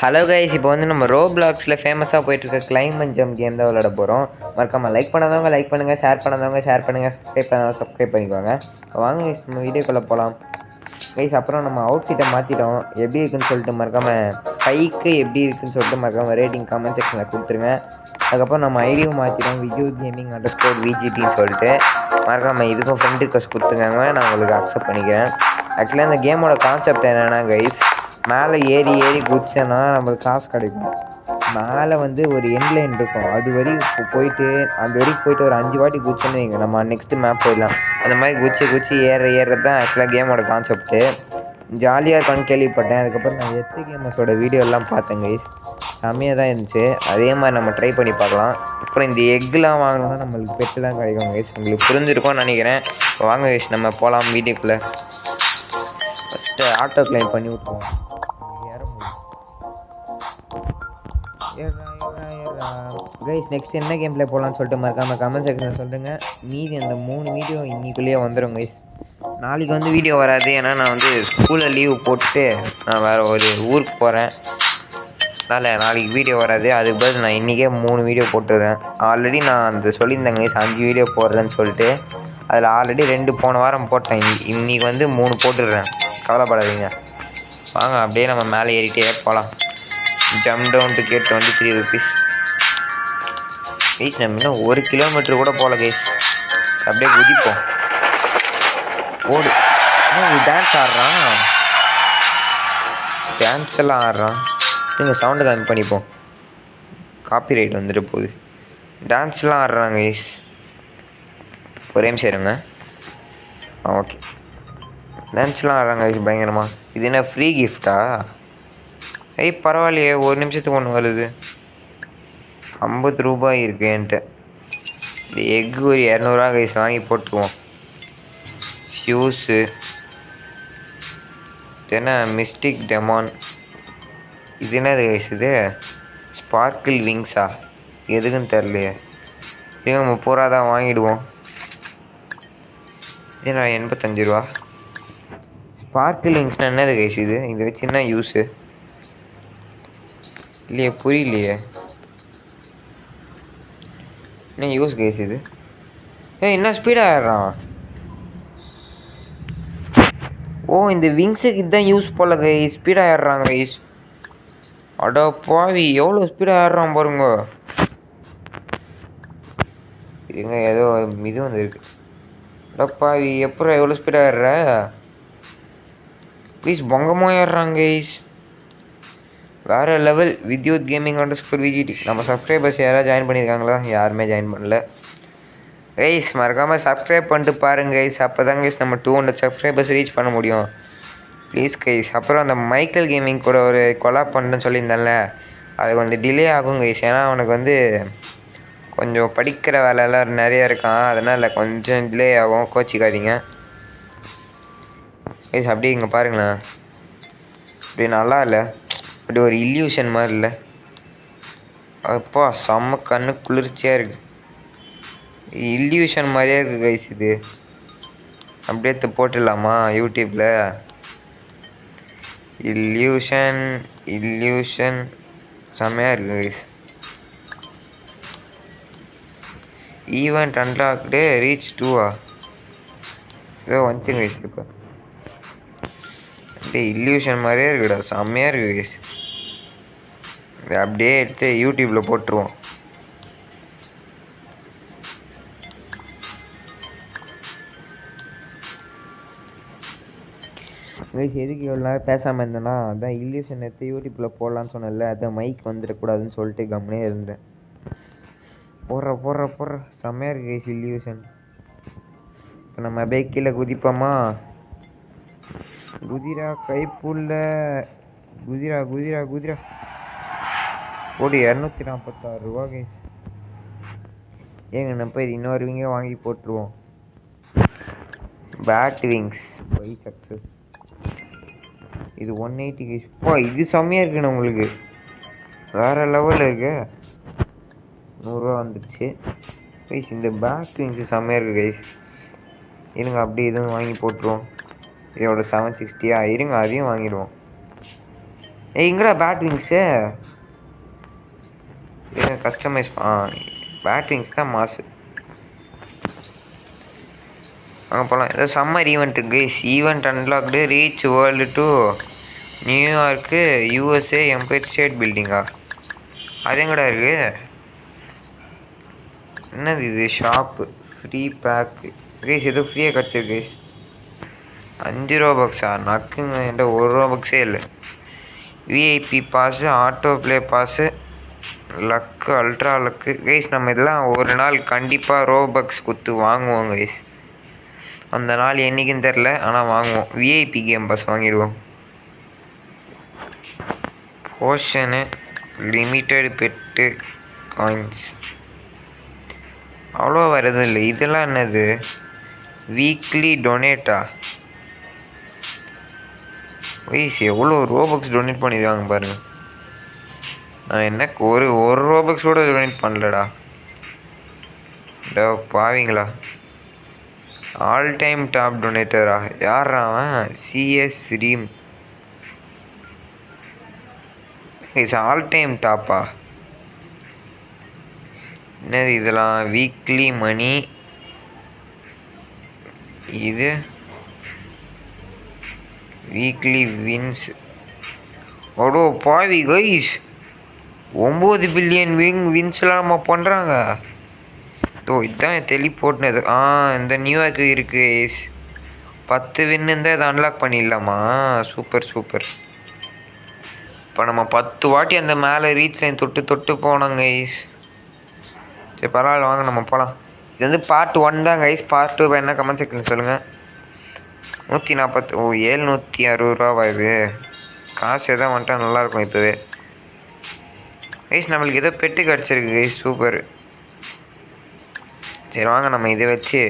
Hello guys, இப்போ வந்து நம்ம ரோப்ளாக்ஸில் ஃபேமஸாக போயிட்டுருக்க கிளைம் அண்ட் ஜம்ப் கேம் தான் விளையாட போகிறோம். மறக்காமல் லைக் பண்ணாதவங்க லைக் பண்ணுங்கள், ஷேர் பண்ணாதவங்க ஷேர் பண்ணுங்கள், சப்ஸ்கிரைப் பண்ணாதவங்க சப்ஸ்கிரைப் பண்ணிக்கோங்க. வாங்க கைஸ், நம்ம வீடியோக்குள்ளே போகலாம். கைஸ், அப்புறம் நம்ம அவுட்ஃபிட்டை மாற்றிட்டோம். எப்படி இருக்குன்னு சொல்லிட்டு மறக்காமல் கைக்கு எப்படி இருக்குன்னு சொல்லிட்டு மறக்காமல் ரேட்டிங் கமெண்ட் செக்ஷனில் கொடுத்துருங்க. அதுக்கப்புறம் நம்ம ஐடியும் மாற்றிட்டோம், VGTன்னு சொல்லிட்டு. மறக்காமல் இதுக்கும் ஃப்ரெண்ட் ரிக்வஸ்ட் கொடுத்துருக்காங்க, நான் உங்களுக்கு அக்செப்ட் பண்ணிக்கிறேன். ஆக்சுவலாக இந்த கேமோட கான்செப்ட் என்னென்னா கைஸ், மேலே ஏறி ஏறி குதிச்சோன்னா நம்மளுக்கு காசு கிடைக்கும். மேலே வந்து ஒரு எண்ட்லைன் இருக்கும், அது வரைக்கும் போயிட்டு அந்த வரைக்கும் போயிட்டு ஒரு 5 வாட்டி குதிச்சோன்னு வைங்க, நம்ம நெக்ஸ்ட்டு மேப் போயிடலாம். அந்த மாதிரி குதிச்சு ஏறுறது தான் ஆக்சுவலாக கேமோட கான்செப்ட்டு. ஜாலியாக இருக்கான்னு கேள்விப்பட்டேன். அதுக்கப்புறம் நான் கேமஸோட வீடியோலாம் பார்த்தேன் கைஸ், செம்மையாக தான் இருந்துச்சு. அதே மாதிரி நம்ம ட்ரை பண்ணி பார்க்கலாம். அப்புறம் இந்த எக்லாம் வாங்கினோம்னா நம்மளுக்கு பெட்டு தான் கிடைக்கும் கைஸ், உங்களுக்கு புரிஞ்சிருக்கும்னு நினைக்கிறேன். வாங்க கைஸ், நம்ம போகலாம் வீடியோக்குள்ளே. ஃபஸ்ட்டு ஆட்டோ கிளைம் பண்ணி விட்ருவோம். கைஸ், நெக்ஸ்ட் என்ன கேம் பிளே போகலான்னு சொல்லிட்டு மறக்காமல் கமெண்ட் செக்ஷனில் சொல்லுங்கள். மீதி அந்த 3 வீடியோ இன்னைக்குள்ளேயே வந்துடும் கைஸ். நாளைக்கு வந்து வீடியோ வராது, ஏன்னா நான் வந்து ஸ்கூலில் லீவு போட்டு நான் வேறு ஒரு ஊருக்கு போகிறேன். அதனால் நாளைக்கு வீடியோ வராது. அதுக்கு பதில் நான் இன்றைக்கே 3 வீடியோ போட்டுடுறேன். ஆல்ரெடி நான் அந்த சொல்லியிருந்தேங்க கைஸ் 5 வீடியோ போடுறேன்னு சொல்லிட்டு. அதில் ஆல்ரெடி 2 போன வாரம் போட்டேன். இன்றைக்கி வந்து 3 போட்டுடுறேன், கவலைப்படாதீங்க. வாங்க அப்படியே நம்ம மேலே ஏறிட்டே போகலாம். Jump down to gate 23 rupees. Guys, நம்ம இன்னும் 1 கிலோமீட்டர் கூட போகல கைஸ். அப்படியே குதிப்போம். ஓடு, டான்ஸ் ஆடுறான், டான்ஸ் எல்லாம் ஆடுறான். நீங்கள் சவுண்டு கம்மி பண்ணிப்போம், காப்பி ரைட் வந்துட்டு போகுது. டான்ஸ்லாம் ஆடுறாங்க கைஸ். ஒரே நிமிஷம் இருங்க. ஓகே, டான்ஸ்லாம் ஆடுறாங்க கைஸ் பயங்கரமாக. இது என்ன ஃப்ரீ கிஃப்டா? பரவாயில்லையே, 1 நிமிஷத்துக்கு ஒன்று வருது. 50 ரூபாய் இருக்கு என்கிட்ட. இந்த எக்கு ஒரு 200 ரூபா கைஸ், வாங்கி போட்டுருவோம். ஃபியூஸு இது என்ன? Mystic demon. இது என்னது கைஸ்? இது ஸ்பார்க்கிள் விங்ஸா? எதுக்குன்னு தெரிலையே. இது 30 ரூபா தான், வாங்கிடுவோம். இது நான் 85 ரூபா. ஸ்பார்க்கிள் விங்ஸ்னால் என்னது கைஸ்? இது வச்சு என்ன யூஸு இல்லையே, புரியலையே. என்ன யூஸ் கைஸ் இது? என்ன ஸ்பீடாக ஆடுறான்? ஓ, இந்த விங்ஸுக்கு இதுதான் யூஸ் போல கைஸ், ஸ்பீடாக ஆடுறாங்க கைஸ். அடா பாவி, எவ்வளோ ஸ்பீடாக ஆடுறான் பாருங்க. இருங்க, ஏதோ இது வந்து இருக்கு. அடா பாவி, எப்போ எவ்வளோ ஸ்பீடாக ஆடுற கைஸ்? பொங்கமாக ஆடுறாங்க கைஸ், வேறு லெவல். Vidyut gaming _VGT. நம்ம சப்ஸ்கிரைபர்ஸ் யாராவது ஜாயின் பண்ணியிருக்காங்களா? யாருமே ஜாயின் பண்ணல கைஸ். மறக்காமல் சப்ஸ்கிரைப் பண்ணிட்டு பாருங்க கைஸ், அப்போ தான் கைஸ் நம்ம 200 சப்ஸ்கிரைபர்ஸ் ரீச் பண்ண முடியும். Please guys. அப்புறம் அந்த மைக்கேல் கேமிங் கூட ஒரு கொலாப் பண்ணுறேன்னு சொல்லியிருந்தேன்ல, அது கொஞ்சம் டிலே ஆகும் கைஸ். ஏன்னா அவனுக்கு வந்து கொஞ்சம் படிக்கிற வேலையெல்லாம் நிறைய இருக்கான், அதனால் கொஞ்சம் டிலே ஆகும், கோச்சிக்காதீங்க கைஸ். அப்படியே இங்கே பாருங்களேன், அப்படி நல்லா இல்லை, அப்படி ஒரு இல்யூஷன் மாதிரி இல்லை. அப்பா செம்ம கண்ணு குளிர்ச்சியாக இருக்குது, இல்யூஷன் மாதிரியே இருக்குது கைஸ். இது அப்படியே போட்டுடலாமா யூடியூப்பில்? இல்யூஷன் செம்மையாக இருக்குது கைஸ். ஈவெண்ட் அன்லாக்டு ரீச் 2 ஏதோ வந்துச்சு கைஸ். இப்போ அப்படியே இல்யூஷன் மாதிரியே இருக்குடா, செம்மையாக இருக்குது கைஸ். இதை அப்படியே எடுத்து யூடியூப்பில் போட்டுருவோம். கைஸ், எதுக்கு இவ்வளோ நேரம் பேசாமல் இருந்தேன்னா, அதான் இல்யூஷன் எடுத்து யூடியூப்பில் போடலான்னு சொன்னேன்ல, அதான் மைக் வந்துடக்கூடாதுன்னு சொல்லிட்டு கம்முனே இருந்தேன். போடுற செம்மையாக இருக்குது கைஸ் இல்யூஷன். இப்போ நம்ம அப்படியே கீழே குதிப்போமா? குதிரா கைப்புள்ள, குதிரா ஓடி 246 ரூபா கைஸ். ஏங்க நம்ம இது இன்னொரு விங்க வாங்கி போட்டுருவோம். Bat wings by success. இது 180 கைஸ். இது செம்மையாக இருக்குண்ணா, உங்களுக்கு வேறு லெவலில் இருக்கு. 100 ரூபா வந்துடுச்சு கைஸ். இந்த பேட் விங்ஸ் செம்மையாக இருக்குது கைஸ். இருங்க, அப்படி இதுவும் வாங்கி போட்டுருவோம். இதோட 760 இருங்க, அதையும் வாங்கிடுவோம். எங்கடா bat wings customize bat wings தான் மாசு. அங்கே போகலாம். ஏதோ summer event guys. Event unlocked reach world to New York USA Empire State பில்டிங்கா? அது எங்கடா இருக்குது? என்னது இது? Shop free bag guys. ஏதோ ஃப்ரீயாக கிடச்சிருக்கு கைஸ். 5 ரூபாக்ஸா? நக்குங்க. என்கிட்ட 1 ரூபாக்ஸே இல்லை. VIP pass, auto play pass, luck, ultra luck guys. நம்ம இதெல்லாம் ஒரு நாள் கண்டிப்பாக ரோபக்ஸ் குத்து வாங்குவோம் கைஸ். அந்த நாள் என்றைக்குன்னு தெரில, ஆனால் வாங்குவோம். விஐபி கேம் பாஸ் வாங்கிடுவோம். போஷனு, லிமிட்டெடு பெட்டு காயின்ஸ் அவ்வளோ வருது இல்லை. இதெல்லாம் என்னது? வீக்லி டொனேட்டா? வயசு எவ்வளோ ரோபக்ஸ் டொனேட் பண்ணியிருக்காங்க பாருங்கள். நான் என்ன ஒரு ரோபக்ஸ் கூட டொனேட் பண்ணலடா. பாவீங்களா? ஆல் டைம் டாப் டொனேட்டரா? யாரா அவன்? சிஎஸ் ரீம் ஆல் டைம் டாப்பா? என்னது இதெல்லாம்? Weekly money. இது வீக்லி வின்ஸ். அடோ பாவி கைஸ், 9 பில்லியன் வின்ஸ்லாம் நம்ம பண்ணுறாங்க. இதுதான் தெளி போட்டுனது. இந்த நியூயார்க்கு இருக்குது கைஸ். 10 வின்னு இருந்தால் இதை அன்லாக் பண்ணிடலாமா? Super super. இப்போ நம்ம 10 வாட்டி அந்த மேலே ரீச் லைன் தொட்டு போனோம் கைஸ். சரி பரவாயில்ல, வாங்க நம்ம போகலாம். இது வந்து பார்ட் 1 தான் கைஸ். பார்ட் 2 என்ன கமெண்ட் செக்ஷனில் சொல்லுங்கள். 140 760 ரூபாவா? இது காசு எதாவது வந்துட்டா நல்லாயிருக்கும் இப்போவே கைஸ். நம்மளுக்கு ஏதோ பெட்டு கிடச்சிருக்கு கைஸ். சூப்பர். சரி வாங்க நம்ம இதை வச்சு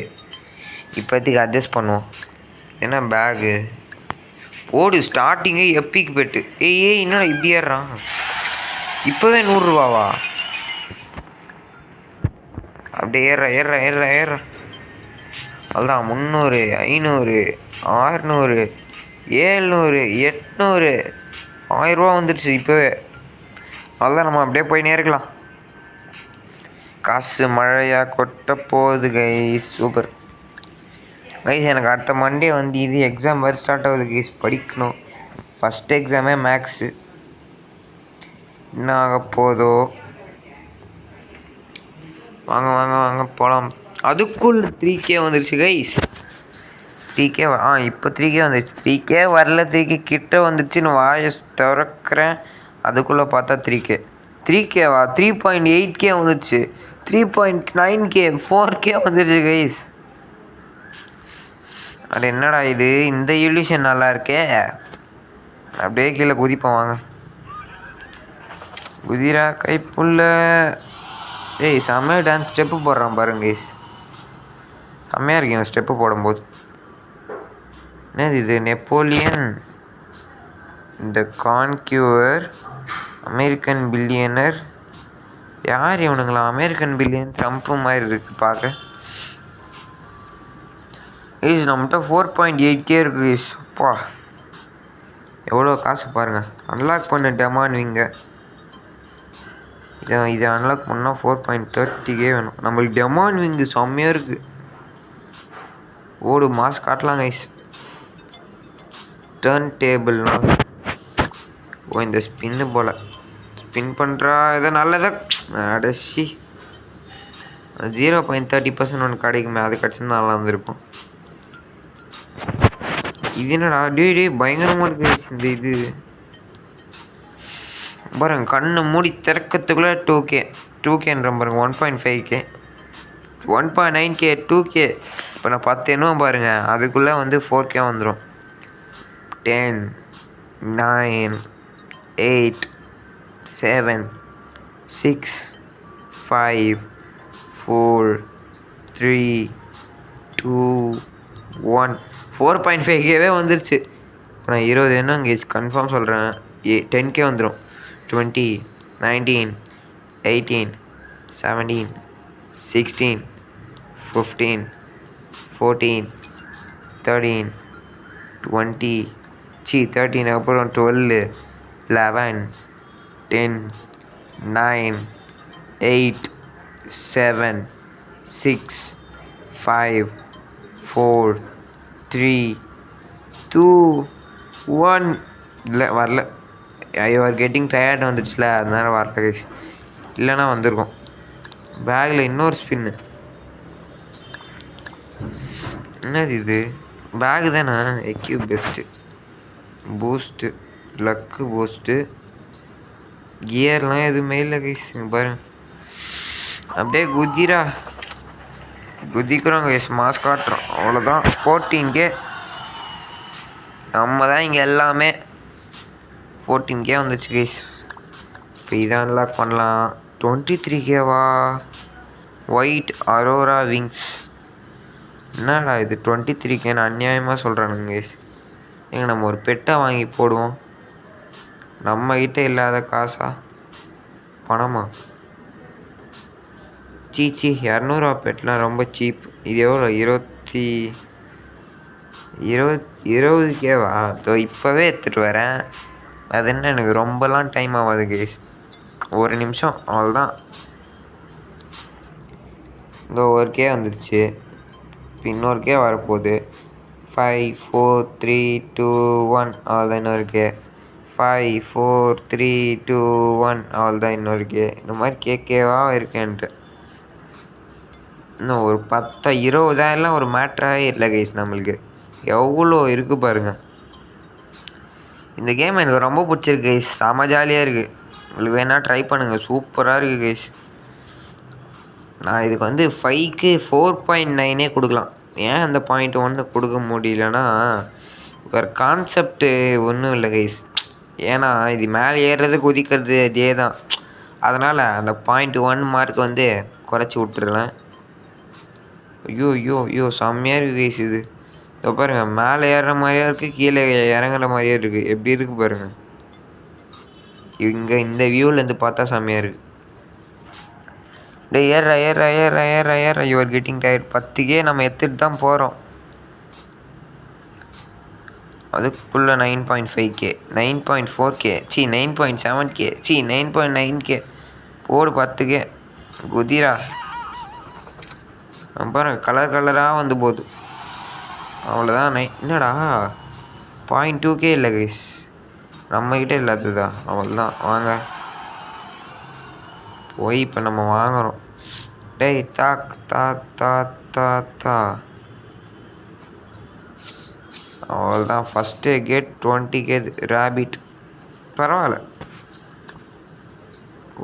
இப்போதைக்கு அட்ஜஸ்ட் பண்ணுவோம். என்ன பேகு ஓடு. ஸ்டார்டிங்கே எப்பிக் பெட்டு. ஏய் என்னடா இப்படி ஏறுறான்? இப்போவே 100 ரூபாவா? அப்படியே ஏறுற. அதுதான் 300 500 600 700 800 1000 ரூபா வந்துடுச்சு இப்போவே. அதுதான் நம்ம அப்படியே போயினே இருக்கலாம். காசு மழையாக கொட்ட போகுது கைஸ். Super guys. எனக்கு அடுத்த மண்டே வந்து இது எக்ஸாம் வேறு ஸ்டார்ட் ஆகுது கைஸ். படிக்கணும். ஃபஸ்ட் எக்ஸாமே மேக்ஸு. என்ன ஆக போதோ? வாங்க போகலாம். அதுக்குள் 3K வந்துடுச்சு கைஸ். 3K இப்போ 3K வந்துடுச்சு. 3K வரல, 3K கிட்ட வந்துடுச்சுன்னு வாயை திறக்கிறேன். அதுக்குள்ளே பார்த்தா 3Kவா? 3.8K வந்துடுச்சு. 3.9K 4K வந்துடுச்சு கைஸ். அது என்னடா இது? இந்த இல்யூஷன் நல்லா இருக்கே. அப்படியே கீழே குதிப்போம். வாங்க குதிரா கைப்புள்ள. செம்மையாக டான்ஸ் ஸ்டெப்பு போடுறான் பாருங்க கைஸ். செம்மையாக இருக்கீங்க ஸ்டெப்பு போடும்போது. என்னது இது? நெப்போலியன், இந்த கான்க்யூவர், அமெரிக்கன் பில்லியனர். யார் இவனுங்களா? அமெரிக்கன் பில்லியன் ட்ரம்ப்பு மாதிரி இருக்குது பார்க்க. கைஸ் நம்மகிட்ட 4.8K இருக்குது கைஸ். அப்பா எவ்வளோ காசு பாருங்கள். அன்லாக் பண்ண டெமான் விங்க. இதை அன்லாக் பண்ணால் 4.30K வேணும். நம்மளுக்கு டெமான் விங்கு செம்மையாக இருக்குது. ஓடு மாஸ் காட்டலாம் கைஸ். டர்ன் டேபிள்னா இந்த ஸ்பின்னு போல் ஸ்பின் பண்ணுறா. இதை நல்லதாக அடைச்சி 0.30% ஒன்று கிடைக்குமே, அது கிடச்சிருந்தா நல்லா இருந்திருக்கும். இது என்னடா? டே பயங்கரமாக இருக்கு இந்த இது பாருங்க. கண்ணை மூடி திறக்கிறதுக்குள்ளே 2Kன்ற பாருங்க. 1.5K 1.9K 2K. இப்போ நான் 10 எண்ணுவோம் பாருங்கள், அதுக்குள்ளே வந்து 4K வந்துடும். 10 9 8 7 6 5 4 3 2 1 4.5Kவே வந்துருச்சு. இப்போ நான் 20 என்ன இங்கே கன்ஃபார்ம் சொல்கிறேன். 10K வந்துடும். 20 19 18 17 16 15 14 13 20 13 அப்புறம் 12 11 10 9 8 7 6 5 4 3 2 1 இல்லை வரல. ஐ ஆர் கெட்டிங் டயர்ட் வந்துடுச்சுல, அதனால வரல கைஸ். இல்லைன்னா வந்திருக்கும். பேக்கில் இன்னொரு ஸ்பின்னு. என்னது இது? பேகு தானே? Equip best, boost, luck boost, கியர்லாம் எதுவுமே இல்லை கைஸ். பாருங்க, அப்படியே குதிக்கிறோம் கைஸ். மாஸ் காட்டுறோம், அவ்வளோதான். 14K. நம்ம தான் இங்கே எல்லாமே. 14K வந்துச்சு கைஸ். இப்போ இதை அன்லாக் பண்ணலாம். 23Kவா? White aurora wings. என்னடா இது 23Kன்னு அநியாயமாக சொல்கிறானுங்க கைஸ். எங்க நம்ம ஒரு பெட்டை வாங்கி போடுவோம். நம்மக்கிட்ட இல்லாத காசா பணமா? சீச்சி, 200 பெட்லாம் ரொம்ப சீப். இது எவ்வளோ? 20Kவா? இப்போவே எடுத்துகிட்டு வரேன். அது என்ன, எனக்கு ரொம்பலாம் டைம் ஆகாது கைஸ். ஒரு நிமிஷம், அவ்வளோதான். இந்த 1K வந்துடுச்சு. இப்போ இன்னொரு K வரப்போகுது. 5 4 3 2 1. அவ்வளோதான், இன்னொரு K. 5 4 3 2 1. அவ்வளோதான், இன்னொரு K. இந்த மாதிரி கேவாக இருக்கேன்ட்டு இன்னும் ஒரு 10 20,000 ஒரு மேட்ராகவே இல்லை கைஸ். நம்மளுக்கு எவ்வளோ இருக்குது பாருங்கள். இந்த கேம் எனக்கு ரொம்ப பிடிச்சிருக்கு கைஸ். செம ஜாலியாக இருக்குது. உங்களுக்கு வேணால் ட்ரை பண்ணுங்கள், சூப்பராக இருக்குது கைஸ். நான் இதுக்கு வந்து 5க்கு 4.9 கொடுக்கலாம். ஏன் அந்த 0.1 கொடுக்க முடியலன்னா, வேறு கான்செப்ட்டு ஒன்றும் இல்லை கைஸ். ஏன்னா இது மேலே ஏறுறது குதிக்கிறது இதே தான். அதனால் அந்த 0.1 மார்க் வந்து குறைச்சி விட்டுருலாம். ஐயோ செம்மையாக இருக்குது கைஸ். இது இப்போ பாருங்கள், மேலே ஏறுற மாதிரியே இருக்குது, கீழே இறங்குற மாதிரியே இருக்குது. எப்படி இருக்குது பாருங்கள். இங்கே இந்த வியூவிலேருந்து பார்த்தா செம்மையாக இருக்குது. ஏற யூஆர் கெட்டிங் டயர்ட். 10K நம்ம எடுத்துகிட்டு தான் போகிறோம். அதுக்குள்ளே 9.5K 9.4K 9.7K 9.9K போடு. 10K குதிரா. பாருங்க, கலராக வந்து போகுது. அவ்வளோதான். என்னடா 0.2K இல்லை கைஸ், நம்மக்கிட்ட இல்லாததா? அவ்வளோதான். வாங்க போய் இப்போ நம்ம வாங்குகிறோம். டேய் தாக் தா தா தா தா. அவ்வளோதான். First gate 20K rapid. பரவாயில்ல,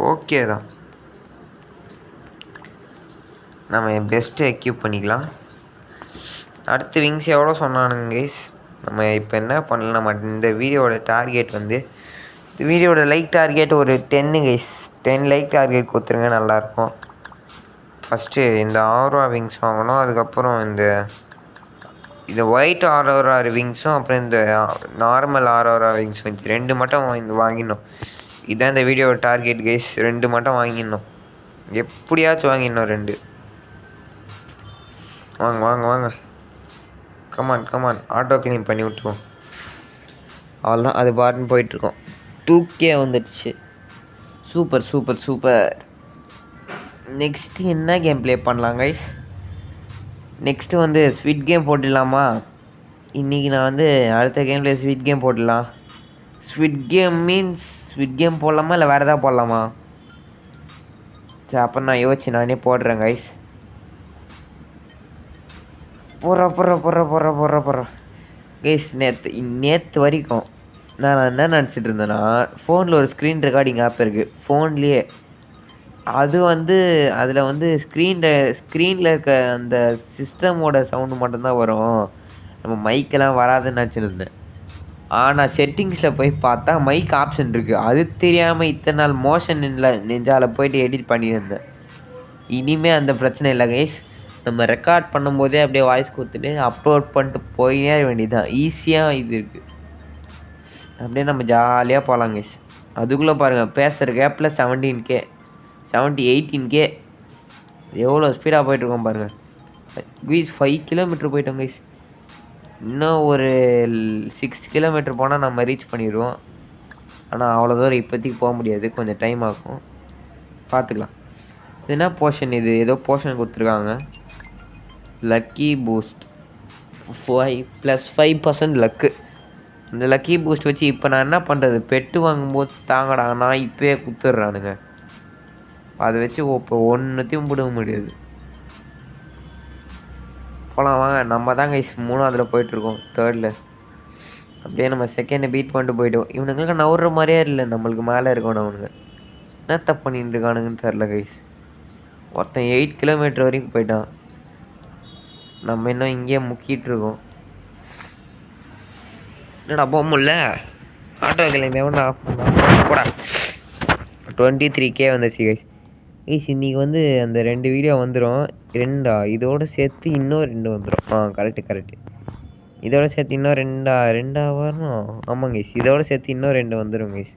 ஓகே தான். நம்ம பெஸ்ட்டு எக்யூப் பண்ணிக்கலாம். அடுத்து விங்ஸ் எவ்வளோ சொன்னானுங்க கைஸ். நம்ம இப்போ என்ன பண்ணலாம், நம்ம இந்த வீடியோட டார்கெட் வந்து, இந்த வீடியோட லைக் டார்கெட் ஒரு 10 கைஸ். 10 லைக் டார்கெட் கொடுத்துருங்க, நல்லாயிருக்கும். ஃபஸ்ட்டு இந்த ஆரோரா விங்ஸ் வாங்கணும். அதுக்கப்புறம் இந்த ஒயிட் ஆரோரா விங்ஸும், அப்புறம் இந்த நார்மல் ஆரோரா விங்ஸ் வந்து 2 மட்டும் வாங்கிடணும். இதுதான் இந்த வீடியோட டார்கெட் கைஸ். 2 மட்டும் வாங்கிடணும், எப்படியாச்சும் வாங்கிடணும் 2. வாங்க கமான் ஆட்டோ க்ளீன் பண்ணி விட்ருவோம். அவ்வளோதான், அது பாட்டுன்னு போயிட்டுருக்கோம். 2K வந்துடுச்சு. சூப்பர். நெக்ஸ்ட்டு என்ன கேம் ப்ளே பண்ணலாம் கைஸ்? நெக்ஸ்ட்டு வந்து ஸ்வீட் கேம் போட்டுடலாமா? இன்றைக்கி நான் வந்து அடுத்த கேமில் ஸ்வீட் கேம் போட்டுடலாம். ஸ்வீட் கேம் போடலாமா இல்லை வேறு எதாவது போடலாமா? சரி, அப்புறம் நான் யோசிச்சு நானே போடுறேன் கைஸ். போடுற கைஸ். நேற்று வரைக்கும் நான் என்ன நினச்சிட்டு இருந்தேன்னா, ஃபோனில் ஒரு ஸ்க்ரீன் ரெக்கார்டிங் ஆப் இருக்குது ஃபோன்லேயே. அது வந்து அதில் வந்து ஸ்க்ரீனில் இருக்க அந்த சிஸ்டமோட சவுண்டு மட்டும்தான் வரும், நம்ம மைக்கெல்லாம் வராதுன்னு நினச்சிருந்தேன். ஆனால் செட்டிங்ஸில் போய் பார்த்தா மைக் ஆப்ஷன் இருக்குது. அது தெரியாமல் இத்தனை நாள் மோஷன் நெஞ்சால் போய்ட்டு எடிட் பண்ணியிருந்தேன். இனிமேல் அந்த பிரச்சனை இல்லை கைஸ். நம்ம ரெக்கார்ட் பண்ணும்போதே அப்படியே வாய்ஸ் கொடுத்துட்டு அப்லோட் பண்ணிட்டு போயினே வேண்டியதுதான். ஈஸியாக இது இருக்குது. அப்படியே நம்ம ஜாலியாக போகலாம் கைஸ். அதுக்குள்ளே பாருங்கள், பேசுகிற கேப்பில் 17K 18K எவ்வளோ ஸ்பீடாக போயிட்டுருக்கோம் பாருங்கள் கைஸ். 5 கிலோமீட்டர் போயிட்டோம் கைஸ். இன்னும் ஒரு 6 கிலோமீட்டர் போனால் நம்ம ரீச் பண்ணிடுவோம். ஆனால் அவ்வளோ தூரம் இப்போதைக்கு போக முடியாது, கொஞ்சம் டைம் ஆகும், பார்த்துக்கலாம். இது என்ன போர்ஷன்? இது ஏதோ போர்ஷன் கொடுத்துருக்காங்க. Lucky boost 5+5% luck. இந்த லக்கி பூஸ்ட் வச்சு இப்போ நான் என்ன பண்ணுறது? பெட்டு வாங்கும்போது தாங்கடா, நான் இப்போயே கொடுத்துட்றானுங்க. அதை வச்சு இப்போ ஒன்றுத்தையும் பிடுங்க முடியாது. போகலாம் வாங்க. நம்ம தாங்க 3ஆவதில் போயிட்டுருக்கோம், 3ர்டில். அப்படியே நம்ம செகண்டை பீட் பண்ணிட்டு போய்ட்டோம். இவனுங்களுக்கு நவுற மாதிரியே இல்லை, நம்மளுக்கு மேலே இருக்கணும். அவனுங்க என்ன தப்பு பண்ணிட்டு இருக்கானுங்கன்னு தெரில கைஸ். ஒருத்தன் 8 கிலோமீட்டர் வரைக்கும் போயிட்டான். நம்ம இன்னும் இங்கேயே முக்கிட்டு இருக்கோம். என்னடா போக முடியல? ஆட்டோ கிளம்பி எவனா ஆஃப் பண்ணா போடா. 23K வந்துச்சு கைஸ். இன்றைக்கி வந்து அந்த 2 வீடியோ வந்துடும். 2 இதோடு சேர்த்து இன்னும் 2 வந்துடும். கரெக்டு. இதோட சேர்த்து இன்னும் 2 வரணும். ஆமாங்க கைஸ், இதோட சேர்த்து இன்னும் 2 வந்துடும் கைஸ்.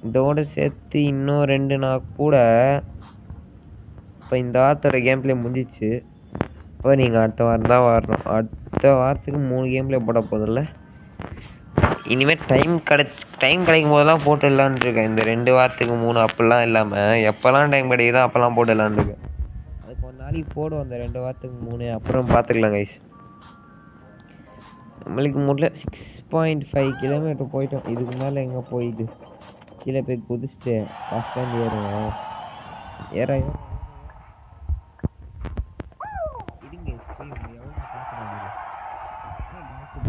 இதோடு சேர்த்து இன்னும் 2னா கூட இப்போ இந்த வாரத்தோட கேம் பிளே முடிஞ்சிச்சு. இப்போ நீங்கள் அடுத்த வாரம் தான் வரணும். அடுத்த வாரத்துக்கு 3 கேம் பிளே போட போதில்ல. இனிமேல் டைம் கிடைக்கும் போதெல்லாம் போட்டுடலான்னு இருக்கேன். இந்த 2 வாரத்துக்கு 3 அப்படிலாம் இல்லாமல் எப்போல்லாம் டைம் கிடைக்குதோ அப்போல்லாம் போட்டுடலான்னு இருக்கேன். அதுக்கு ஒரு நாளைக்கு போடுவோம் அந்த 2 வாரத்துக்கு 3, அப்புறம் பார்த்துக்கலாம் கைஸ். நம்மளுக்கு முடியல. 6.5 கிலோமீட்டர் போயிட்டோம். இதுக்கு மேலே எங்கே போயிட்டு கீழே போய் குதிச்சுட்டு பஸ் ஸ்டாண்ட் ஏறுவோம்.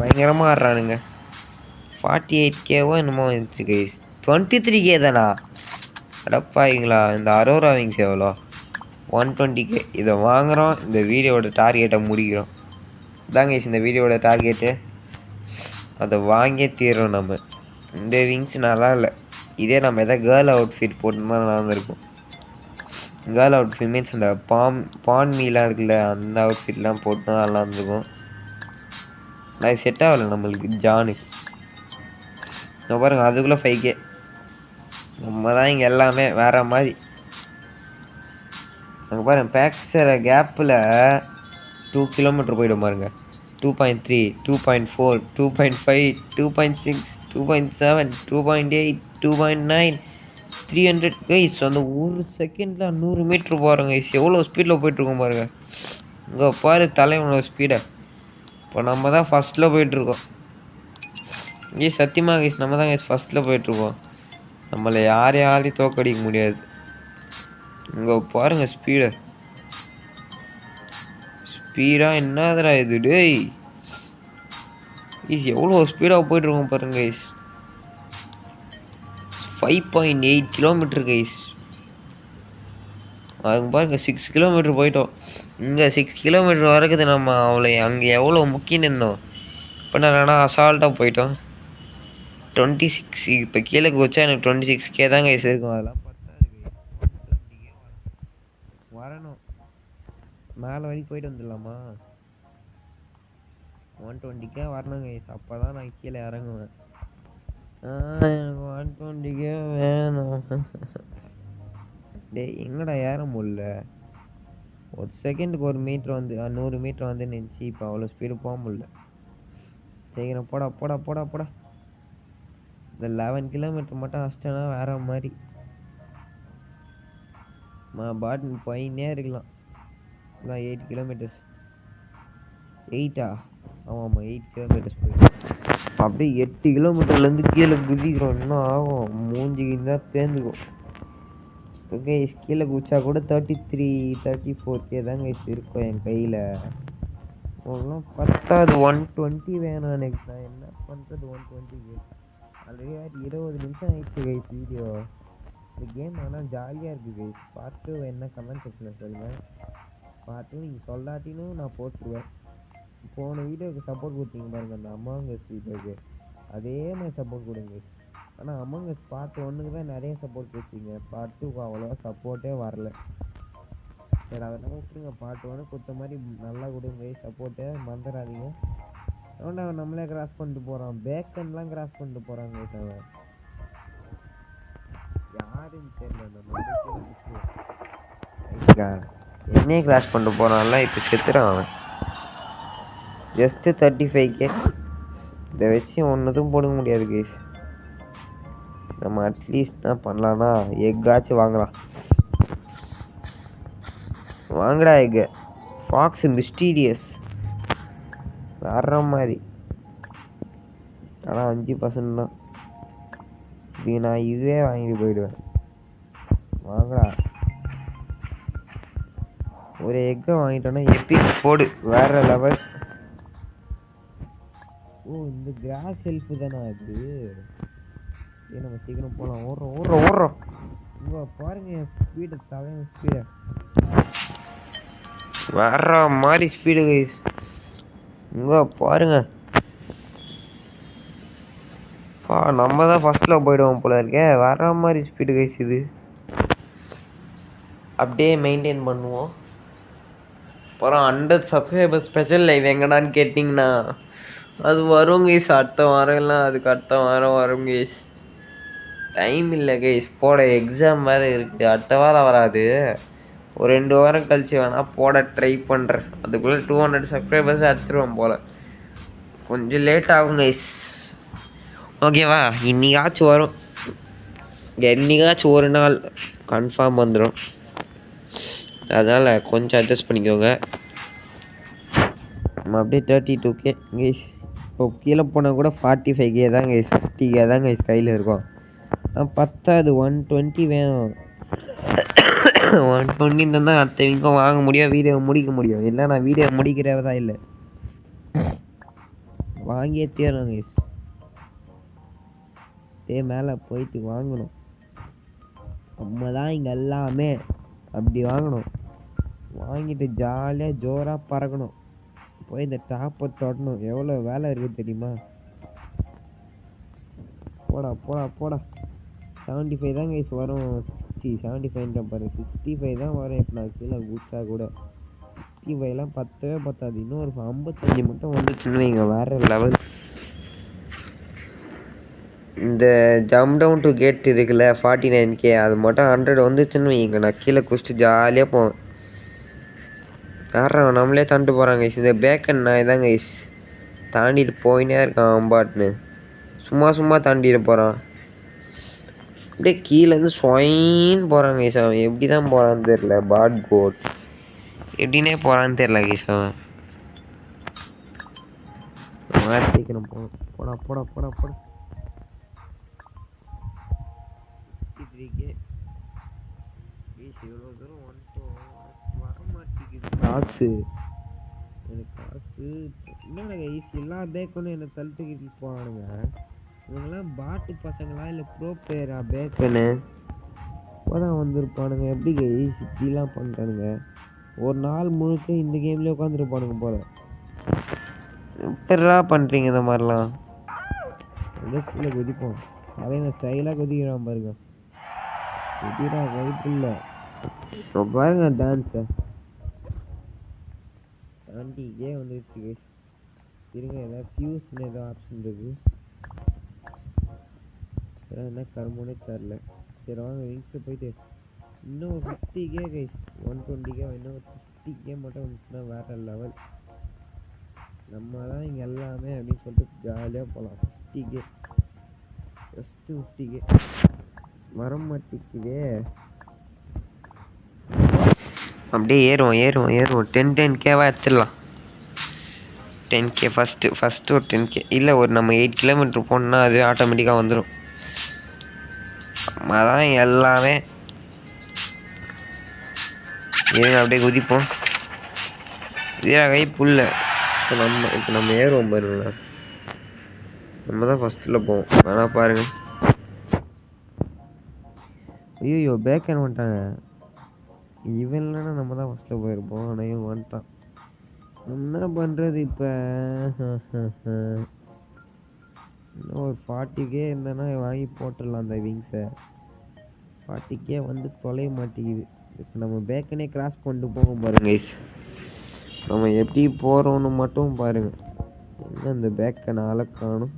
பயங்கரமாக ஆடுறானுங்க. 48Kவோ என்னமோ வந்துச்சு கைஸ். 23K தானா? அடப்பாங்களா? இந்த அரோரா விங்ஸ் எவ்வளோ? 120K. இதை வாங்குகிறோம், இந்த வீடியோட டார்கெட்டை முடிக்கிறோம். இதான் கைஸ் இந்த வீடியோட டார்கெட்டு. அதை வாங்கியே தீர்றோம் நம்ம. இந்த விங்ஸ் நல்லா இல்லை. இதே நம்ம எதாவது கேர்ள் அவுட்ஃபிட் போட்டுருந்தா நல்லா இருந்திருக்கும். கேர்ள் அவுட்ஃபிட் மீன்ஸ் அந்த பான் மீலாம் இருக்குல்ல, அந்த அவுட்ஃபிட்லாம் போட்டு தான் நல்லா இருந்திருக்கும். நான் செட் ஆகலை நம்மளுக்கு ஜானுக்கு. பாருங்கள், அதுக்குள்ளே 5K. நம்ம தான் இங்கே எல்லாமே வேறு மாதிரி. அங்கே பாருங்கள், பேக்ஸர கேப்பில் 2 கிலோமீட்டர் போய்டும் பாருங்க. 2.3, 2.4, 2.5, 2.6, 2.7, 2.8, 2.9, 300 கைஸ். அந்த ஒரு செகண்டில் 100 மீட்ரு போகிறோம் கைஸ். எவ்வளோ ஸ்பீடில் போயிட்டுருக்கோம் பாருங்கள். இங்கே பாரு தலைவனோட ஸ்பீடை. இப்போ நம்ம தான் ஃபஸ்ட்டில் போயிட்டுருக்கோம். சத்தியமாக கைஸ் நம்ம தான் கைஸ் ஃபஸ்ட்டில் போயிட்டுருக்கோம். நம்மளை யாரையும் தோக்கடிக்க முடியாது. இங்கே பாருங்கள் ஸ்பீடாக என்னதுடா இது டேய். எவ்வளோ ஸ்பீடாக போயிட்டுருக்கோம் பாருங்க கைஸ். 5.8 kilometre guys. அதுக்கு பாருங்க 6 கிலோமீட்டர் போயிட்டோம். இங்கே 6 கிலோமீட்டர் வரைக்குது. நம்ம அவ்வளோ அங்கே எவ்வளோ முக்கின்னு இருந்தோம். இப்போ என்னன்னா அசால்ட்டாக போயிட்டோம். 26. இப்போ கீழே குச்சா எனக்கு 26K தான் கைஸ் இருக்கும். அதெல்லாம் பத்தாது கைஸ். 120K வரணும். மேலே வரைக்கும் போயிட்டு வந்துடலாமா? 120K வரணும் கைஸ். அப்போ தான் நான் கீழே இறங்குவேன். எனக்கு 120K வேணும். டே எங்கடா ஏற முடியல? ஒரு செகண்டுக்கு 1 மீட்டர் வந்து 100 மீட்டர் வந்து நினச்சி இப்போ அவ்வளோ ஸ்பீடு போக முடியல. சீக்கிரம் போடா. இந்த 11 கிலோமீட்டர் மட்டும் அஷ்டனா வேற மாதிரி. பாட்டு போயின்னே இருக்கலாம். இதான் 8 கிலோமீட்டர்ஸ். 8ஆ? ஆமாம் 8 கிலோமீட்டர்ஸ் போயிட்டு அப்படியே 8 கிலோமீட்டர்லேருந்து கீழே குதிக்கிறோம். இன்னும் ஆகும், மூஞ்சிக்கு தான் பேர்ந்துக்கும். ஓகே, கீழே குதிச்சா கூட 33, 34K தாங்க இருக்கும் என் கையில். ஒன்றும் பத்தாது. 120 வேணும் எனக்கு. நான் என்ன பண்ணுறது? 120K ஆல்ரெடி 20 நிமிஷம் ஆயிடுச்சு கைஸ் வீடியோ. இந்த கேம் ஆனால் ஜாலியாக இருக்குது கைஸ். பார்ட் 2 என்ன கமெண்ட் செக்ஷனில் சொல்லுங்கள். பார்ட் 2 நீங்கள் சொல்லாட்டினும் நான் போட்டுருவேன். போன வீடியோவுக்கு சப்போர்ட் கொடுத்தீங்க பாருங்கள், அந்த அமாங்கஸ் வீடியோவுக்கு. அதே மாதிரி சப்போர்ட் கொடுங்க கைஸ். ஆனால் அமாங்கஸ் பார்ட் 1க்கு தான் நிறைய சப்போர்ட் கொடுத்தீங்க. பார்ட் 2க்கு அவ்வளோவா சப்போர்ட்டே வரல. சரி அதெல்லாம் விட்டுருங்க. பார்ட் 1 கொடுத்த மாதிரி நல்லா கொடுங்க சப்போர்ட்டை, மறந்துடாதீங்க. அவன் நம்மளே கிராஸ் பண்ணிட்டு போகிறான். பேக்கன்லாம் கிராஸ் பண்ணிட்டு போகிறாங்க கைஸ். அவன் யாருன்னு தெரியல. என்னையே கிராஸ் பண்ணிட்டு போகிறான்ல. இப்போ செத்துறான் அவன். Just 35K. இதை வச்சு ஒன்றுதும் போட முடியாது கைஸ். நம்ம அட்லீஸ்ட் என்ன பண்ணலான்னா எக்காச்சும் வாங்கலாம். வாங்கடா எக்கு. ஃபாக்ஸ் மிஸ்டீரியஸ் வர்ற மாதிரி. ஆனால் 5% தான். இது நான் இதுவே வாங்கிட்டு போயிடுவேன். வாங்கடா. ஒரு எக்கை வாங்கிட்டோன்னா எப்பிக் போடு வேற லெவல். ஓ இந்த கிராஸ் ஹெல்ப்பு தானே அது. நம்ம சீக்கிரம் போகலாம். ஓடுறோம். இங்கே பாருங்க ஸ்பீடு தலைவன் ஸ்பீடை வேற மாதிரி ஸ்பீடு கைஸ். இங்கே பாருங்க. நம்ம தான் ஃபஸ்ட்டில் போயிடுவோம் போல இருக்கே. வேற மாதிரி ஸ்பீடு கைஸ். இது அப்படியே மெயின்டைன் பண்ணுவோம். அப்புறம் 100 சப்ஸ்கிரைபர் ஸ்பெஷல் லைவ் எங்கடான்னு கேட்டிங்கன்னா அது வரும் கைஸ். அடுத்த வாரம் இல்லை அதுக்கு அடுத்த வாரம் வரும் கைஸ். டைம் இல்லை கைஸ், போட எக்ஸாம் வேறு இருக்குது. அடுத்த வாரம் வராது, ஒரு 2 வாரம் கழிச்சு வேணால் போட ட்ரை பண்ணுறேன். அதுக்குள்ளே 200 சப்ஸ்கிரைபர்ஸ் அடிச்சிருவோம் போல். கொஞ்சம் லேட் ஆகும் கைஸ். ஓகேவா, இன்னைக்காச்சும் வரும். என்னைக்காச்சும் ஒரு நாள் கன்ஃபார்ம் வந்துடும். அதனால் கொஞ்சம் அட்ஜஸ்ட் பண்ணிக்கோங்க. நம்ம அப்படியே 32K கைஸ். இப்போ கீழே போனால் கூட 45K தான் கைஸ், 50K தான் கைஸ் கையில் இருக்கும். பத்தாது 120 வேணும். 120 இருந்தால் அடுத்த வீக்கம் வாங்க முடியும், வீடியோ முடிக்க முடியும். இல்லை நான் வீடியோ முடிக்கிறதா இல்லை, வாங்கியே தீரணும் கைஸ். மேலே போயிட்டு வாங்கணும். நம்ம தான் இங்கே எல்லாமே அப்படி வாங்கணும். வாங்கிட்டு ஜாலியாக ஜோராக பறக்கணும். போய் இந்த டாப்பை தொடணும். எவ்வளோ வேலை இருக்குது தெரியுமா? போடா 75 தான் கைஸ் வரும். 75 பாரு, 65 தான் வரும். இப்போ நான் கீழே குச்சா கூட 65லாம் பத்தவே பத்தாது. இன்னும் ஒரு 55 மட்டும் வந்துச்சுன்னு வைங்க, வேறு லெவல். இந்த ஜம்ப் டவுன் டு கேட் இருக்குல்ல 49K, அது மட்டும் 100 வந்துச்சுன்னு வைங்க, நான் கீழே குடிச்சிட்டு ஜாலியாக போவேன். யாரா நம்மளே தாண்டிட்டு போகிறாங்க கைஸ். இந்த பேக்கன் நாய் தான் கைஸ் தாண்டிட்டு போயினே இருக்கான் அம்பாட்னு. சும்மா தாண்டிட்டு போகிறான். அப்படியே கீழேருந்து சொயின்னு போகிறான் கைஸ். அவன் எப்படி தான் போகிறான்னு தெரில. பாட் கோட் எப்படின்னே போகிறான்னு தெரில கைஸ். அவன் சீக்கிரம் போடா 53K இவ்வளோ தூரம் வந்துட்டோம், வர மாட்டேங்குது காசு. எனக்கு காசு என்னடா கைஸ், எல்லா பேக்கனும் என்னை தள்ளிட்டு போகிறானுங்க. இவங்கெல்லாம் பாட்டு பசங்களா இல்லை ப்ரோ பிளேயரா? பேக்கனு இப்போதான் வந்திருப்பானுங்க. எப்படி கைஸ் இப்படிலாம் பண்ணுறானுங்க? ஒரு நாள் முழுக்க இந்த கேம்லேயே உட்காந்துருப்பானுங்க போல. எப்படா பண்ணுறீங்க இந்த மாதிரிலாம்? அப்படியே கீழே குதிப்போம். அதே மாதிரி ஸ்டைலாக குதிக்கிறான் பாருங்க. குதிரா வாய்ப்பு இல்லை. இப்போ பாருங்க டான்ஸை 70K வந்துருச்சு கைஸ். இருங்க, ஏதாவது ஃபியூஸ்னு ஏதோ ஆப்ஷன் இருக்குது. என்ன கருமோனே தெரில. சரி வாங்க விங்ஸை போயிட்டு இன்னும் 50K கைஸ். 120K இன்னும் 50K மட்டும் வந்துச்சுன்னா வேறு லெவல். நம்ம தான் இங்கே எல்லாமே அப்படின்னு சொல்லிட்டு ஜாலியாக போகலாம். 50K ஃபஸ்ட்டு 50K வர மாட்டேங்குதே. அப்படியே ஏறுவோம் 10Kவாக எடுத்துடலாம். 10K ஃபஸ்ட்டு ஒரு 10K இல்லை, ஒரு நம்ம 8 கிலோமீட்டர் போனோம்னா அதுவே ஆட்டோமேட்டிக்காக வந்துடும். நம்ம தான் எல்லாமே. ஏங்க அப்படியே குதிப்போம். இதே கை புல்ல. இப்போ நம்ம ஏறுவோம் பாருங்க. நம்ம தான் ஃபஸ்ட்டில் போவோம். ஆனால் பாருங்கள், ஐயோ பேக்கன் வந்துட்டாங்க. இவன் இல்லைன்னா நம்ம தான் ஃபஸ்ட்டில் போயிருப்போம். ஆனால் இவன் வந்துட்டான். என்ன பண்ணுறது இப்போ? இன்னும் ஒரு 40K இருந்தேன்னா வாங்கி போட்டுடலாம் அந்த விங்ஸை. 40K வந்து தொலைய மாட்டேங்குது. இப்போ நம்ம பேக்கனே கிராஸ் பண்ணிட்டு போகும் பாருங்க கைஸ். நம்ம எப்படி போகிறோன்னு மட்டும் பாருங்கள். என்ன இந்த பேக்கனை அலக்கானும்.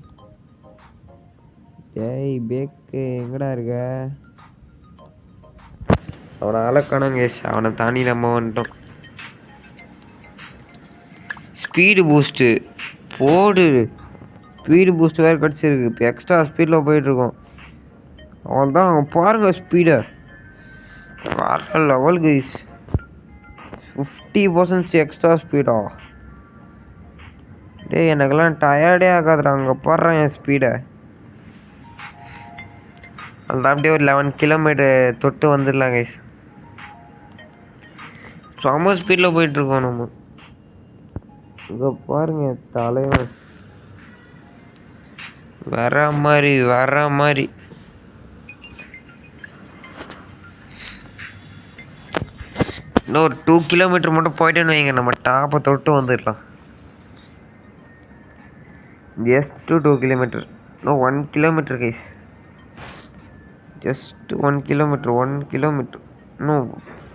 டேய் பேக்கு எங்கடா இருக்க? அவனை அலக்கானும் கைஸ். அவனை தாண்டி நம்ம வந்துட்டோம். ஸ்பீடு பூஸ்ட்டு போடு. ஸ்பீடு பூஸ்ட் வேறு கிடச்சிருக்கு. இப்போ எக்ஸ்ட்ரா ஸ்பீடில் போயிட்டுருக்கோம். அவன்தான் அவங்க பாருங்க ஸ்பீடை வேற லெவல் கைஸ். 50% extra speedo. டேய் எனக்கெல்லாம் டயர்டே ஆகாதுடா அங்கே போடுறேன் என் ஸ்பீடை. அந்த அப்படியே ஒரு 11 கிலோமீட்டர் தொட்டு வந்துடலாம் கைஸ். செம்ம ஸ்பீடில் போயிட்டுருக்கோம் நம்ம. இங்கே பாருங்க தலைவன் வர மாதிரி. இன்னும் ஒரு 2 கிலோமீட்டர் மட்டும் போயிட்டேன்னு வைங்க, நம்ம டாப்பை தொட்டு வந்துடலாம். Just 2 kilometre. இன்னும் 1 கிலோமீட்டர் கைஸ். Just 1 kilometre. இன்னும்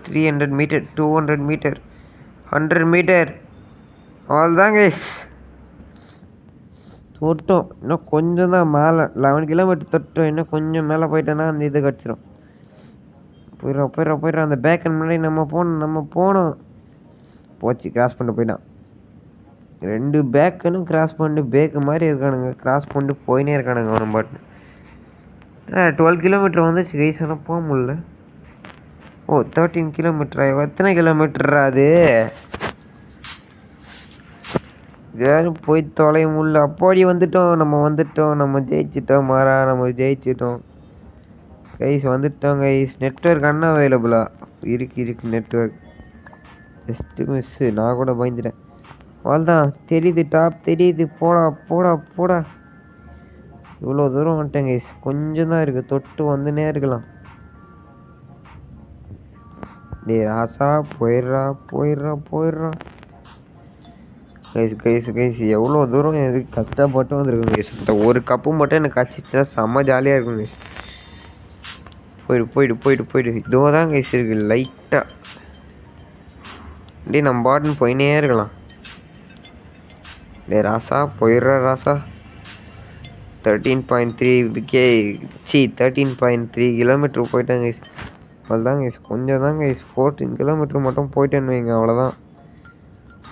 300 மீட்டர், 200 மீட்டர், 100 மீட்டர். அவ்வளோதான் கைஸ், தொட்டோம். இன்னும் கொஞ்சம் தான் மேலே. 11 கிலோமீட்டர் தொட்டோம். இன்னும் கொஞ்சம் மேலே போயிட்டோன்னா அந்த இது கிடச்சிரும். போயிடுறோம். அந்த பேக்கன் முன்னாடி நம்ம போனோம். போச்சு, கிராஸ் பண்ண போயிட்டான். 2 பேக்கனும் கிராஸ் பண்ணிட்டு பேக்கு மாதிரி இருக்கானுங்க. கிராஸ் பண்ணிட்டு போயினே இருக்கானுங்க அவனை பாட்டு. 12 கிலோமீட்டர் வந்துச்சு கைஸ், ஆனால் போக முடியல. ஓ 13 கிலோமீட்டரா? எத்தனை கிலோமீட்டரா அது? யாரும் போய் தொலைய முடியல. அப்பாடி வந்துட்டோம். நம்ம ஜெயிச்சிட்டோம் மாறா. நம்ம ஜெயிச்சிட்டோம் கைஸ், வந்துட்டோம் கைஸ். நெட்வொர்க் அன்அவைலபிளா இருக்கு நெட்வொர்க். ஜஸ்ட்டு மிஸ்ஸு, நான் கூட பயந்துட்டேன். அவ்வளோதான், தெரியுது டாப் தெரியுது. போடா. இவ்வளோ தூரம் வந்துட்டேன் கைஸ். கொஞ்சம் தான் இருக்குது, தொட்டு வந்துனே இருக்கலாம். டே ராசா போயிடுறா. கைஸ் எவ்வளோ தூரம் எதுக்கு கஷ்டப்பட்டு வந்துருக்கும் கைஸ். இந்த ஒரு கப்பு மட்டும் எனக்கு கச்சிச்சா செம்ம ஜாலியாக இருக்கும் கைஸ். போயிடு. இதோ தான் கைஸ் இருக்கு லைட்டாக. டே நம்ம பாட்டுன்னு போயினே இருக்கலாம். டே ராசா போயிடுறா ராசா. 13.3 கிலோமீட்டர் போயிட்டேன் கைஸ். அவ்வளோதான் கைஸ், கொஞ்சம் தான் கைஸ். 14 கிலோமீட்டர் மட்டும் போயிட்டேன்னு வைங்க, அவ்வளோதான்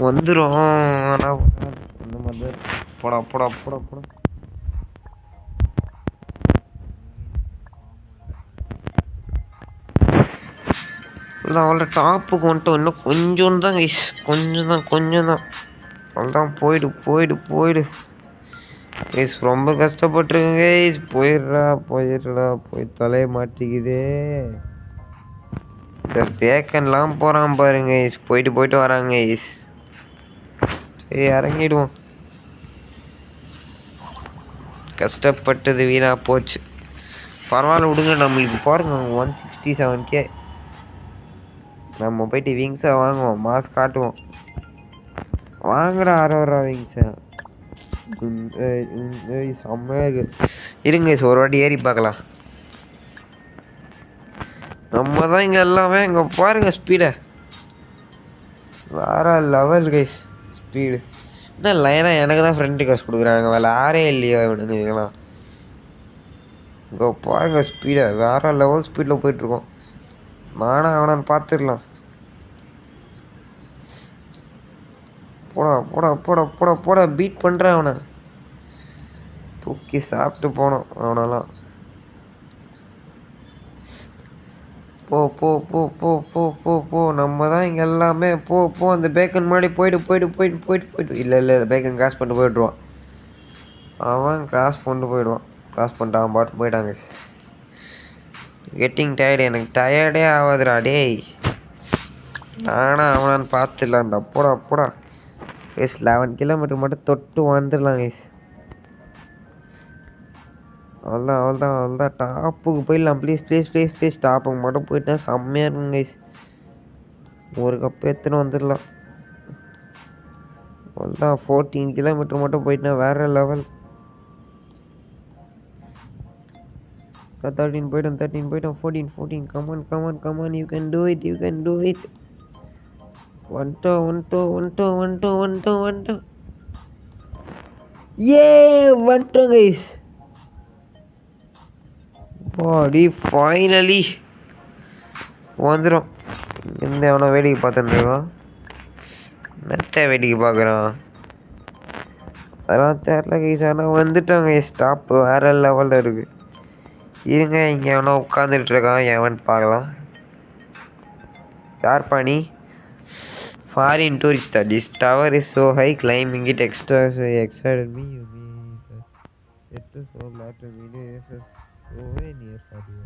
வந்துடும். ஆனால் அந்த மாதிரி தான். போடா. அவ்வளோ டாப்புக்கு வந்துட்டோம். இன்னும் கொஞ்சம் தான் கைஸ், கொஞ்சம் தான். அவ்வளோதான், போயிடு கைஸ். ரொம்ப கஷ்டப்பட்டுருங்க கைஸ். போயிடுறா. போய் தொலைய மாட்டேங்குதே. இந்த பேக்கன்லாம் போகிறான் பாருங்க கைஸ். போயிட்டு வராங்க கைஸ். சரி இறங்கிடுவோம். கஷ்டப்பட்டது வீணா போச்சு. பரவாயில்ல விடுங்க. நம்மளுக்கு பாருங்க 167K. நம்ம போயிட்டு விங்ஸை வாங்குவோம், மாஸ் காட்டுவோம். வாங்குற 6 விங்ஸை. செம்மையாக இருக்குது. இருங்க ஒரு வாட்டி ஏறி பார்க்கலாம். நம்ம தான் இங்கே எல்லாமே. இங்கே பாருங்க ஸ்பீடை வேற லெவல் கைஸ். ஸ்பீடு என்ன லைனாக எனக்கு தான் ஃப்ரெண்டு காசு கொடுக்குறாங்க. வேலை யாரே இல்லையோ இவனுங்கலாம். இங்கே பாருங்க ஸ்பீடை வேற லெவல் ஸ்பீடில் போயிட்டுருக்கோம். நானும் அவனான்னு பார்த்துடலாம். போடா பீட் பண்ணுறேன் அவனை. தூக்கி சாப்பிட்டு போனோம் அவனெல்லாம். போ. நம்ம தான் இங்கே எல்லாமே. போ அந்த பேக்கன் முன்னாடி போயிட்டு. இல்லை பேக்கன் கிராஸ் பண்ணிட்டு போயிடுவான். அவன் கிராஸ் பண்ணிட்டு போயிடுவான். கிராஸ் பண்ணிட்டு அவன் பாட்டு போயிட்டாங்க. Getting tired. எனக்கு டயர்டே ஆகாதுடா டேய். நானும் அவனான்னு பார்த்துடலான்டா. போடா கைஸ். 11 கிலோமீட்டர் மட்டும் தொட்டு வந்துடலாம் கைஸ். அவ்வளோதான். டாப்புக்கு போயிடலாம். ப்ளீஸ். டாப்புக்கு மட்டும் போயிட்டா செம்மையாக இருக்குங்க கைஸ். ஒரு கப்பு எடுத்துன்னு வந்துடலாம். அவ்வளோதான். 14 கிலோமீட்டர் மட்டும் போயிட்டா வேற லெவல். 13 போயிட்டோம். 14. Come on. You can do it. வந்துட்டோம். வந்துட்டோம் கைஸ். பாடி ஃபைனலி வந்துடும். இந்த எவனோ வேடிக்கை பார்த்துருந்துருக்கான். நெத்த வேடிக்கை பார்க்குறான். அதெல்லாம் தெரில கைஸ். ஆனால் வந்துட்டாங்க. ஸ்டாப்பு வேற லெவலில் இருக்குது. இருங்க இங்கே எவனோ உட்காந்துட்டு இருக்கான் எவன் பார்க்கலாம். யார் பாணி? Foreign tourist. This tower is so high climbing it excited me you mean it to so glad to meet you is so near for you.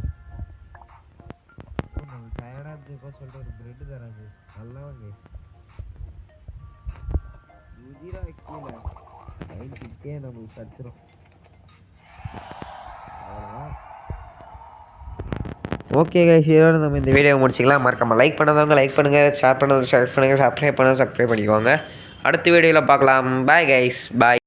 நம்ம டயர்டாக இருந்துக்கோ சொல்லிட்டு ஒரு பிரெட் தராங்க நல்லவங்க. உதிரா கீழே லைன் கிட்டே நம்மளுக்கு கிடச்சிரும். ஓகே கைஸ், இதோட நம்ம இந்த வீடியோ முடிச்சிக்கலாம். மறக்காமல் லைக் பண்ணாதவங்க லைக் பண்ணுங்கள், ஷேர் பண்ணுங்கள், சப்ஸ்கிரைப் பண்ணிக்கோங்க. அடுத்த வீடியோவில் பார்க்கலாம். பாய் கைஸ், பாய்.